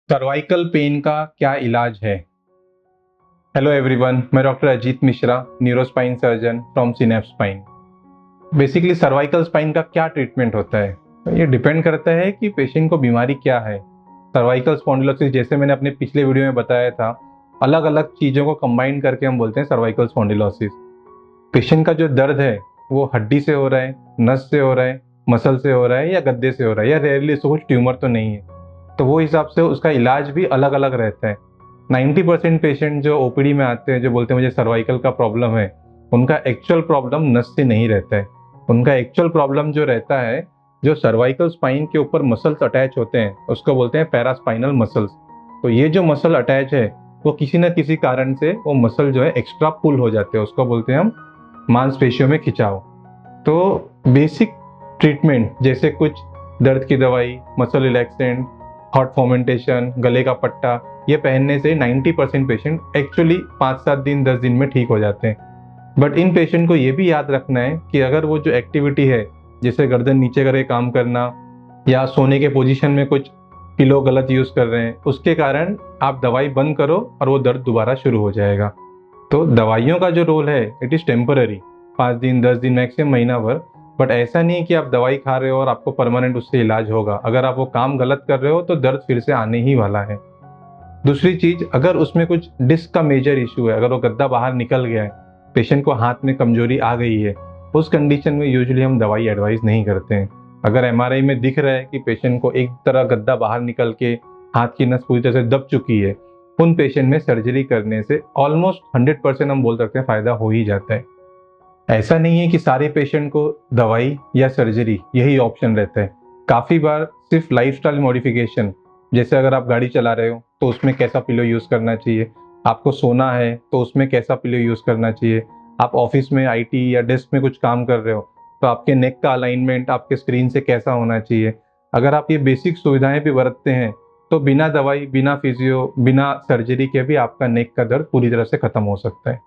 Cervical pain का क्या इलाज है। हेलो एवरीवन, मैं doctor Ajit Mishra, neurospine surgeon from synapse spine. Basically cervical spine का क्या ट्रीटमेंट होता है, ये डिपेंड करता है कि पेशेंट को बीमारी क्या है। सर्वाइकल स्पॉन्डिलोसिस, जैसे मैंने अपने पिछले वीडियो में बताया था, अलग अलग चीज़ों को कंबाइन करके हम बोलते हैं सर्वाइकल स्पॉन्डिलोसिस। पेशेंट का जो दर्द है वो हड्डी से हो रहा है, नस से हो रहा है, मसल से हो रहा है या गद्दे से हो रहा है, या रेयरली उसको कुछ ट्यूमर तो नहीं है, तो वो हिसाब से उसका इलाज भी अलग अलग रहता है। 90% पेशेंट जो ओपीडी में आते हैं, जो बोलते हैं मुझे सर्वाइकल का प्रॉब्लम है, उनका एक्चुअल प्रॉब्लम नस से नहीं रहता है। उनका एक्चुअल प्रॉब्लम जो रहता है, जो सर्वाइकल स्पाइन के ऊपर मसल्स अटैच होते हैं, उसको बोलते हैं पैरास्पाइनल मसल्स। तो ये जो मसल अटैच है, वो किसी न किसी कारण से वो मसल जो है एक्स्ट्रा पुल हो जाते हैं, उसको बोलते हैं हम मांसपेशियों में खिंचाव। तो बेसिक ट्रीटमेंट जैसे कुछ दर्द की दवाई, मसल रिलैक्सेंट, हॉट फॉर्मेंटेशन, गले का पट्टा, ये पहनने से 90% पेशेंट एक्चुअली 5-7 दिन 10 दिन में ठीक हो जाते हैं। बट इन पेशेंट को ये भी याद रखना है कि अगर वो जो एक्टिविटी है, जैसे गर्दन नीचे करके काम करना या सोने के पोजीशन में कुछ पिलो गलत यूज़ कर रहे हैं, उसके कारण आप दवाई बंद करो और वो दर्द दोबारा शुरू हो जाएगा। तो दवाइयों का जो रोल है, इट इज़ टेम्पररी, 5 दिन 10 दिन मैक्सिमम महीना भर। बट ऐसा नहीं है कि आप दवाई खा रहे हो और आपको परमानेंट उससे इलाज होगा। अगर आप वो काम गलत कर रहे हो तो दर्द फिर से आने ही वाला है। दूसरी चीज़, अगर उसमें कुछ डिस्क का मेजर इशू है, अगर वो गद्दा बाहर निकल गया है, पेशेंट को हाथ में कमजोरी आ गई है, उस कंडीशन में यूजुअली हम दवाई एडवाइस नहीं करते हैं। अगर एमआरआई में दिख रहा है कि पेशेंट को एक तरह गद्दा बाहर निकल के हाथ की नस पूरी तरह से दब चुकी है, उन पेशेंट में सर्जरी करने से ऑलमोस्ट 100% हम बोल सकते हैं फ़ायदा हो ही जाता है। ऐसा नहीं है कि सारे पेशेंट को दवाई या सर्जरी यही ऑप्शन रहता है। काफ़ी बार सिर्फ लाइफस्टाइल मॉडिफिकेशन, जैसे अगर आप गाड़ी चला रहे हो तो उसमें कैसा पिलो यूज़ करना चाहिए, आपको सोना है तो उसमें कैसा पिलो यूज़ करना चाहिए, आप ऑफिस में आईटी या डेस्क में कुछ काम कर रहे हो तो आपके नेक का अलाइनमेंट आपके स्क्रीन से कैसा होना चाहिए, अगर आप ये बेसिक सुविधाएं भी बरतते हैं तो बिना दवाई, बिना फिजियो, बिना सर्जरी के भी आपका नेक का दर्द पूरी तरह से ख़त्म हो सकता है।